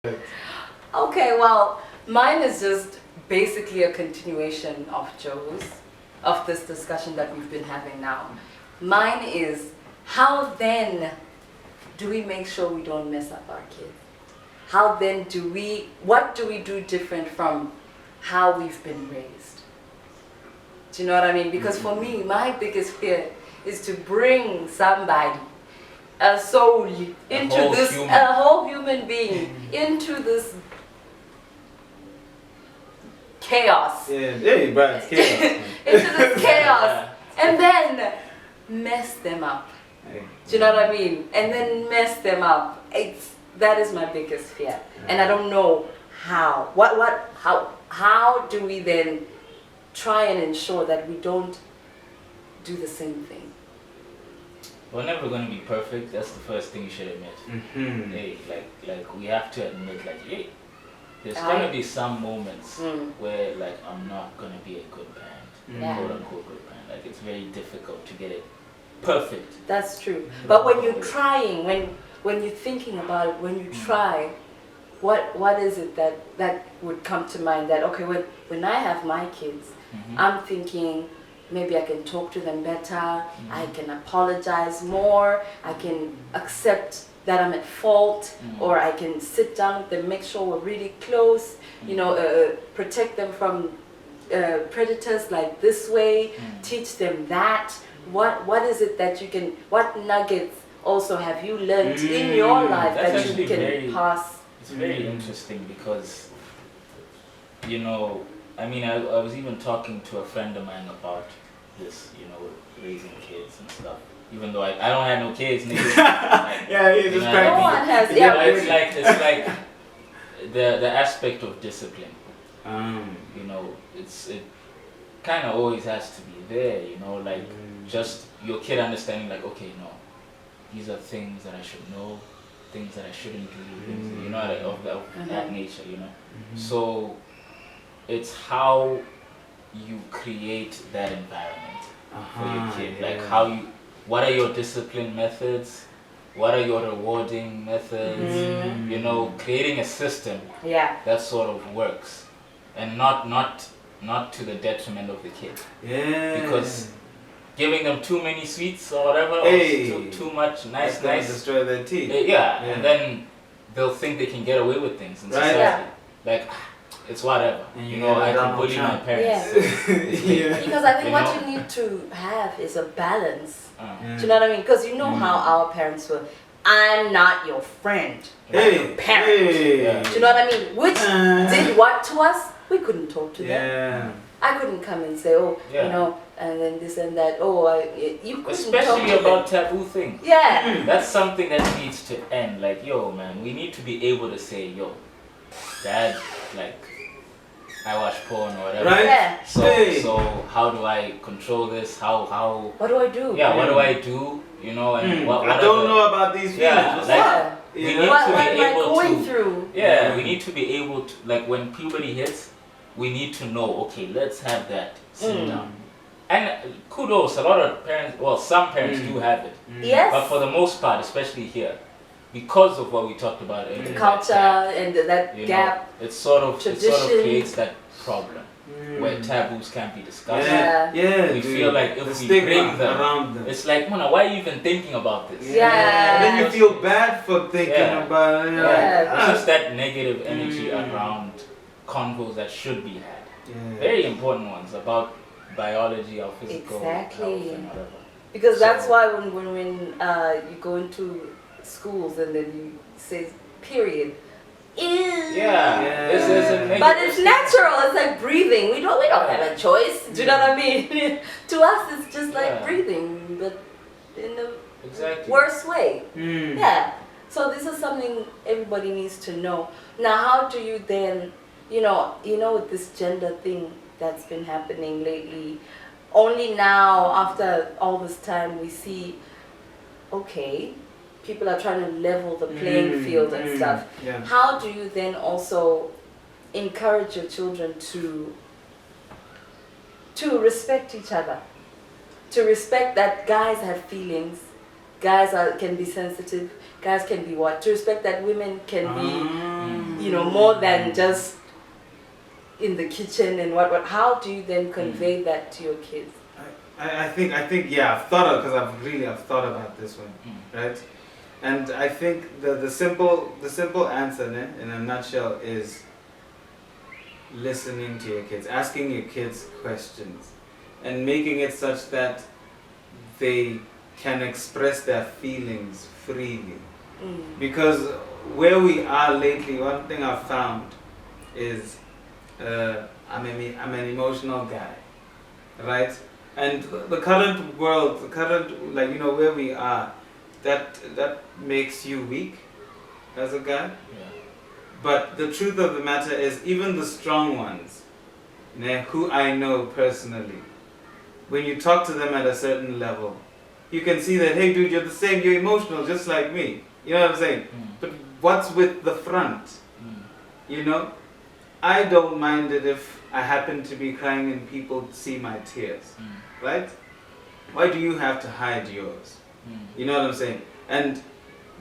Okay, well, mine is just basically a continuation of Joe's, of this discussion that we've been having now. Mine is, how then do we make sure we don't mess up our kids? How then what do we do different from how we've been raised? Do you know what I mean? Because for me, my biggest fear is to bring somebody, a soul, into a whole human being, into this chaos. Yeah, bro, it's chaos. Into this chaos, and then mess them up. Hey. Do you know what I mean? And then mess them up. That is my biggest fear, and I don't know how. How do we then try and ensure that we don't do the same thing? We're never going to be perfect. That's the first thing you should admit. Mm-hmm. Hey, like we have to admit, like, hey, there's going to be some moments where, like, I'm not going to be a good parent, quote unquote good parent. Like, it's very difficult to get it perfect. That's true. But when you're trying, when you're thinking about it, when you try, what is it that would come to mind? That okay, when I have my kids, I'm thinking maybe I can talk to them better, I can apologize more, I can accept that I'm at fault, or I can sit down with them, make sure we're really close, protect them from predators like this way, teach them that. What is it that you can, what nuggets also have you learned in your life That's that you can pass? It's very interesting because, I mean, I was even talking to a friend of mine about this, raising kids and stuff. Even though I don't have no kids, nigga. Like, yeah, he's just no one has. It's like the aspect of discipline. It kind of always has to be there, like just your kid understanding, like, okay, no, these are things that I should know, things that I shouldn't do, things, of that nature, So it's how you create that environment for your kid, like what are your discipline methods, what are your rewarding methods, creating a system that sort of works, and not to the detriment of the kid. Yeah. Because giving them too many sweets or whatever, or too much nice, destroy their teeth. And then they'll think they can get away with things in society. Yeah. Like, it's whatever. I can bully my parents. Because I think what you need to have is a balance. Do you know what I mean? Because you know how our parents were. I'm not your friend. I'm your parent. Do you know what I mean? Which did what to us? We couldn't talk to them. I couldn't come and say, and then this and that. You couldn't especially talk about taboo things. Yeah. That's something that needs to end. Like, yo, man, we need to be able to say, yo, Dad, like, I watch porn or whatever. Right? Yeah. So how do I control this? How? What do I do? Yeah, what do I do? And what I don't know about these feelings. We need what to be am I able going to. through? Yeah, we need to be able to, like, when puberty hits, we need to know, okay, let's have that sit down. And kudos, a lot of parents, well, some parents do have it. Yes. But for the most part, especially here, because of what we talked about earlier, The culture and that gap. It sort of tradition. creates that problem where taboos can't be discussed. Yeah. We feel like if we bring them around them, it's like, Mona, why are you even thinking about this? Yeah. And then you feel bad for thinking about it. It's just that negative energy around convos that should be had. Very important ones about biology or physical health and whatever. Because that's why when you go into schools and then you say period. But it's natural. It's like breathing. We don't have a choice. Do you know what I mean? To us, it's just like breathing, but in a worse way. Yeah. So this is something everybody needs to know. Now, how do you then, with this gender thing that's been happening lately, only now after all this time we see, okay, people are trying to level the playing field and stuff. How do you then also encourage your children to respect each other, to respect that guys have feelings, guys can be sensitive, guys can be what? To respect that women can be, more than just in the kitchen and what. How do you then convey that to your kids? I think yeah, I've thought thought about this one, right? And I think the simple answer, in a nutshell, is listening to your kids, asking your kids questions, and making it such that they can express their feelings freely. Because where we are lately, one thing I've found is I'm an emotional guy, right? And the current world, where we are, that makes you weak as a guy. Yeah. But the truth of the matter is, even the strong ones, who I know personally, when you talk to them at a certain level, you can see that, hey dude, you're the same, you're emotional just like me. You know what I'm saying? But what's with the front? I don't mind it if I happen to be crying and people see my tears, right? Why do you have to hide yours? You know what I'm saying? And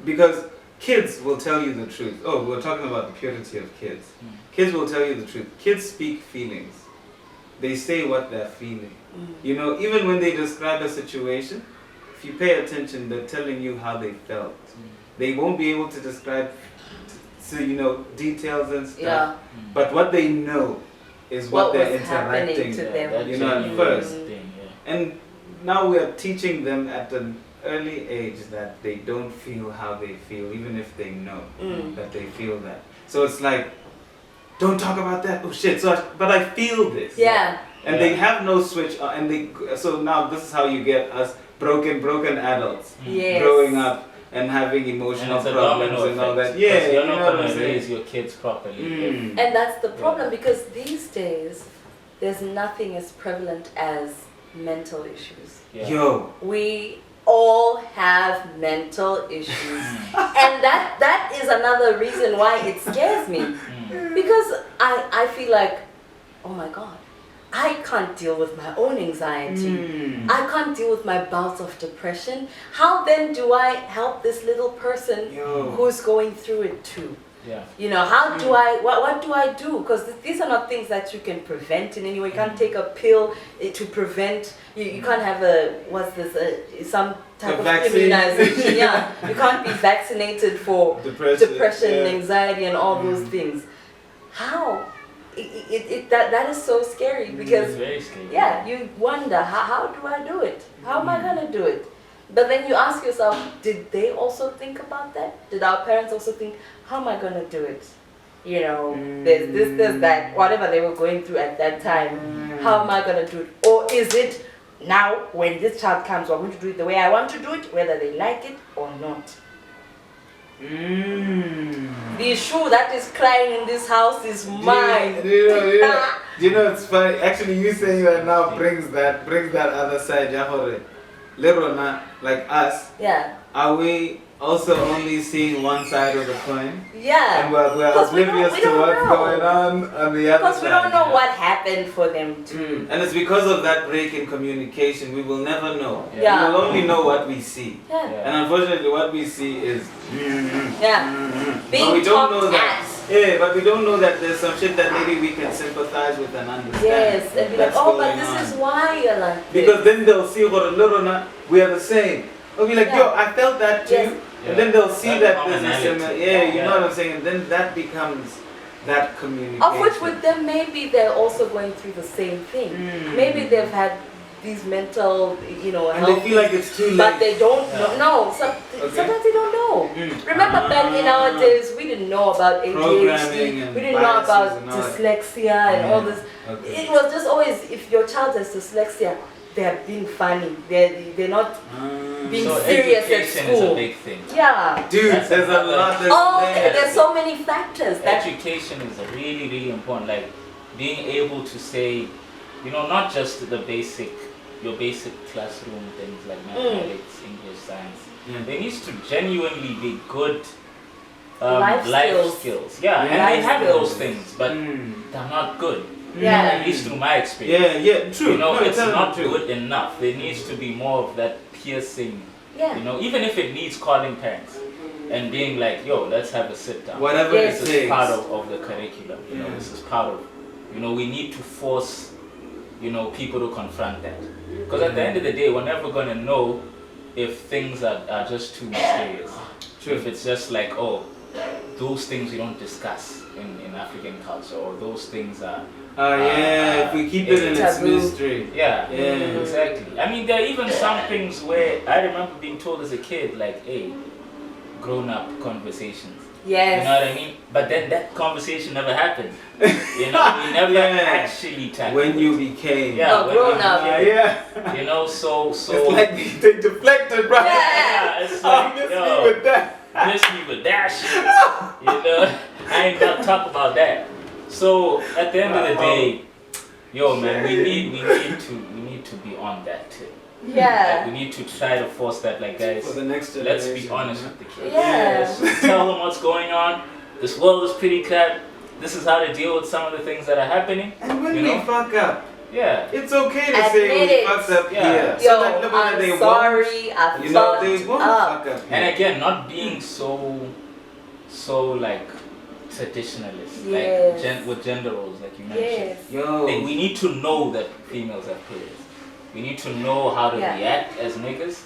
because kids will tell you the truth. Oh, we're talking about the purity of kids. Kids will tell you the truth. Kids speak feelings. They say what they're feeling. Even when they describe a situation, if you pay attention, they're telling you how they felt. They won't be able to describe details and stuff. Yeah. But what they know is what they're was happening interacting to with, them. at first. Thing, And now we are teaching them at an early age that they don't feel how they feel, even if they know that they feel that. So it's like, don't talk about that. Oh shit! But I feel this. Yeah. And they have no switch, so now this is how you get us broken adults Yes. growing up and having emotional and it's a problems domino and all effect, that. Yeah, because you're you know not what going I'm to saying. raise your kids properly. And that's the problem, because these days there's nothing as prevalent as mental issues. Yeah. Yo, We all have mental issues. And that is another reason why it scares me. Because I feel like, oh my God, I can't deal with my own anxiety. I can't deal with my bouts of depression. How then do I help this little person who's going through it too? Yeah. How do what do I do? Because these are not things that you can prevent in any way. You can't take a pill to prevent. You can't have some type of vaccine. immunization. Yeah, you can't be vaccinated for depression, yeah. anxiety, and all those things. How? That is so scary, because It's very scary. yeah, you wonder, how do I do it? How am I gonna do it? But then you ask yourself, did they also think about that? Did our parents also think, how am I gonna do it? There's this, there's that, whatever they were going through at that time. How am I gonna do it? Or is it now, when this child comes, I'm going to do it the way I want to do it, whether they like it or not? The shoe that is crying in this house is mine. It's funny. Actually, you saying that now brings that other side. Lerona, like us, Yeah. are we also only seeing one side of the coin? Yeah. And we're Because we oblivious don't to what's know. going on the other side. Because we don't know what happened for them too. And it's because of that break in communication, we will never know. Yeah. We will only know what we see. Yeah. And unfortunately, what we see is. Yeah. But Being we don't know talked that. at. Yeah, but we don't know that there's some shit that maybe we can sympathize with and understand. Yes, and be like, that's oh, but going this on. is why you're like this. Because then they'll see we are the same. They'll be like, Yeah. yo, I felt that too. Yes. And then they'll see That that there's a commonality. similar, you Yeah. know what I'm saying? And then that becomes that communication. Of which with them, maybe they're also going through the same thing. Maybe they've had these mental, and health they feel like it's too late. but they don't Yeah. know. Sometimes they don't know. Remember back in our days, we didn't know about Programming ADHD, and we didn't know biases about and all that. dyslexia and all this. Okay. It was just always, if your child has dyslexia, they're being funny. They're not being So serious at education is a school. big thing. Yeah. Dude, That's there's a another- lot that's Oh, there. there's so many factors that. Education is really, really important. Like being able to say, not just your basic classroom things like mathematics, English, science. There needs to genuinely be good life skills. Yeah, and Life they have skills. those things, but they're not good. Yeah. At least through my experience. Yeah, true. It's not true. good enough. There needs to be more of that piercing. Yeah. Even if it needs calling parents. and being like, yo, let's have a sit down. Whatever Yes. it This takes. is part of the curriculum. You know, Yeah. this is part of, we need to force, people to confront that. Because at the end of the day, we're never going to know if things are just too mysterious. True. If it's just like, oh, those things we don't discuss in African culture, or those things are, If we keep it in its Taboo. mystery. yeah, Yeah. exactly. I mean, there are even some things where I remember being told as a kid, like, hey, grown-up conversations. Yes. You know what I mean? But then that conversation never happened. You know, we never Yeah. actually tackled When it. you became. Yeah, Oh, when grown we up. became- Yeah. You know, so It's like they deflected, bro. Yeah. it's Oh, like, miss yo, me with that. miss me with that shit. You know, I ain't gonna talk about that. So at the end of the day, yo man, we need to be on that too. Like, Yeah. we need to try to force that, like, guys. For the next Let's generation. be honest with the kids. Yeah. Let's just tell them what's going on. This world is pretty crap. This is how to deal with some of the things that are happening. And when You we know? fuck up, Yeah. it's okay to Admit say we it. fucked up Yeah. here. Yo, that level that they I'm sorry. I won't, you know, fucked they won't up. fuck up And here. again, not being so like traditionalist, Yes. like with gender roles, like you mentioned. Yes. Yo. We need to know that females have periods. We need to know how to Yeah. react as niggas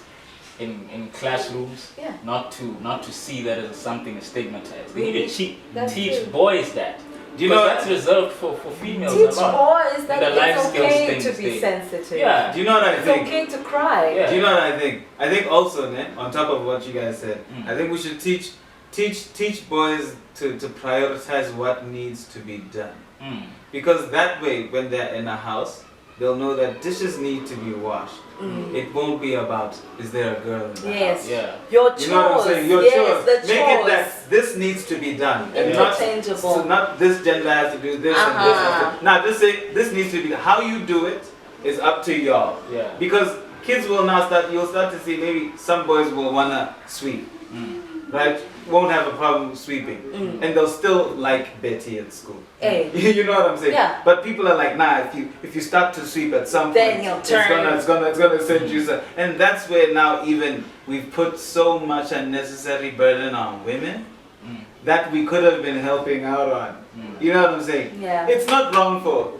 in classrooms. Yeah. Not to see that as something stigmatized. We We need need- to that's teach true. boys that. Do you Because know? that's reserved for females Teach a lot. boys that The life it's skills okay thing to is be the- sensitive. Yeah. Do you know what I It's think? okay to cry. Yeah. Do you know what I think? I think also, ne, on top of what you guys said, Mm. I think we should teach boys to prioritize what needs to be done. Mm. Because that way, when they're in a house, they'll know that dishes need to be washed. Mm. It won't be about, is there a girl in the Yes. house? Yeah. Your chores. You know what I'm saying? Your yes, chores. the Make it chores. that this needs to be done. And not, Interchangeable. so not this gender has to do this and this. Uh-huh. Has to, now, just say this needs to be done. How you do it is up to y'all. Yeah. Because kids will now you'll start to see maybe some boys will want to sweep, Mm. right? Won't have a problem sweeping. Mm. And they'll still like Betty at school. Hey. You know what I'm saying? Yeah. But people are like, nah, if you start to sweep at some Then point, you'll it's turn. gonna send you some. And that's where now even we've put so much unnecessary burden on women Mm. that we could have been helping out on. Mm. You know what I'm saying? Yeah. It's not wrong for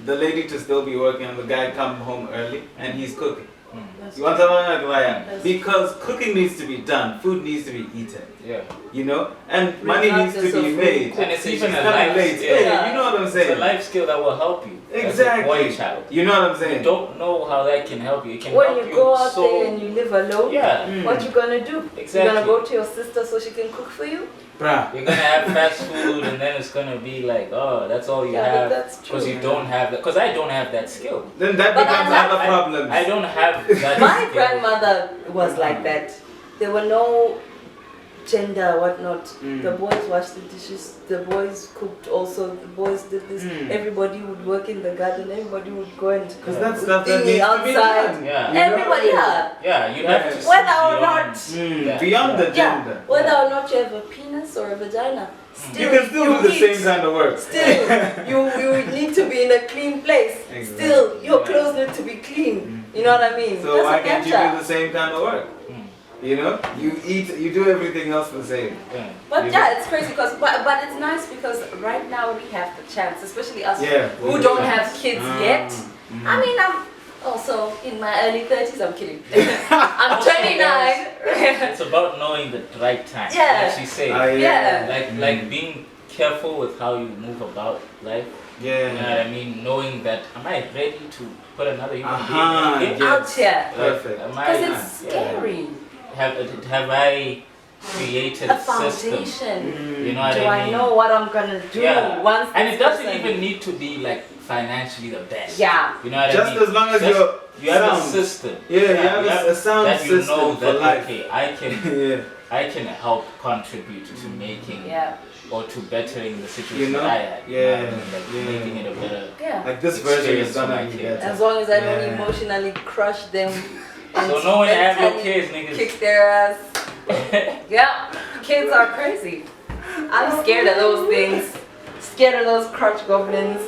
the lady to still be working and the guy come home early and he's cooking. Mm. That's You want to know why? That's- Because cooking needs to be done, food needs to be eaten, Yeah. you know, and money needs to Regardless be of made. And it's even a kinda life late. skill. Yeah, you know what I'm It's a saying? life skill that will help you. As a Exactly. boy child. You know what I'm You saying? don't know how that can help you. It can When help you go out so there and you live alone, yeah. Mm. what you gonna do? Exactly. You gonna go to your sister so she can cook for you? Bruh. You're gonna have fast food and then it's gonna be like, oh, that's all you Yeah, but have. that's Because true. you don't have that. Because I don't have that skill. Then that But becomes I have- other problems. I don't have that My skill. grandmother was like that. There were no gender, whatnot. Mm. The boys washed the dishes, the boys cooked also, the boys did this. Mm. Everybody would work in the garden, everybody would go and Because that's stuff that thingy needs to be outside. done. Yeah. You know? Everybody, yeah. Yeah, you have to Yes. see Whether or beyond- not- Mm, beyond the Yeah, gender. whether or not you have a penis or a vagina, still You can still do the eat. same kind of work. Still, you need to be in a clean place. Exactly. Still, your Yeah. clothes need to be clean. Mm. You know what I mean? So why can't you do matter. the same kind of work? Mm. You know, you eat, you do everything else the same. Yeah. But You yeah, it's crazy because but it's nice because right now we have the chance, especially us Yeah. who don't have kids yet. Mm. I mean, I'm also in my early 30s. I'm kidding. I'm Also, 29. It's about knowing the right time. Yeah. Like she said. Ah, Yeah. Like being careful with how you move about life. You know what Yeah. I mean? Knowing that, am I ready to put another human Uh-huh, being in? yeah. Out here. Perfect. Am I- Because it's yeah. scary. Have I created A a system? foundation. You know what Do I I mean? know what I'm gonna do Yeah. once And this it doesn't person- even need to be like financially the best. Yeah. You know what I Just mean? as long as Just- you're you have sound. a system. Yeah, you have a sound that you system know for that life. okay, I can help contribute to making Yeah. or to bettering the situation You know? that I had. Yeah, You know what I mean? Like yeah. making it a better. Yeah. Like this version is Experience for gonna my be kids. better. As long as I don't Yeah. emotionally crush them. And So know when you have your mentally kids, niggas. kick their ass. Yeah, kids are crazy. I'm scared of those things. Scared of those crutch goblins.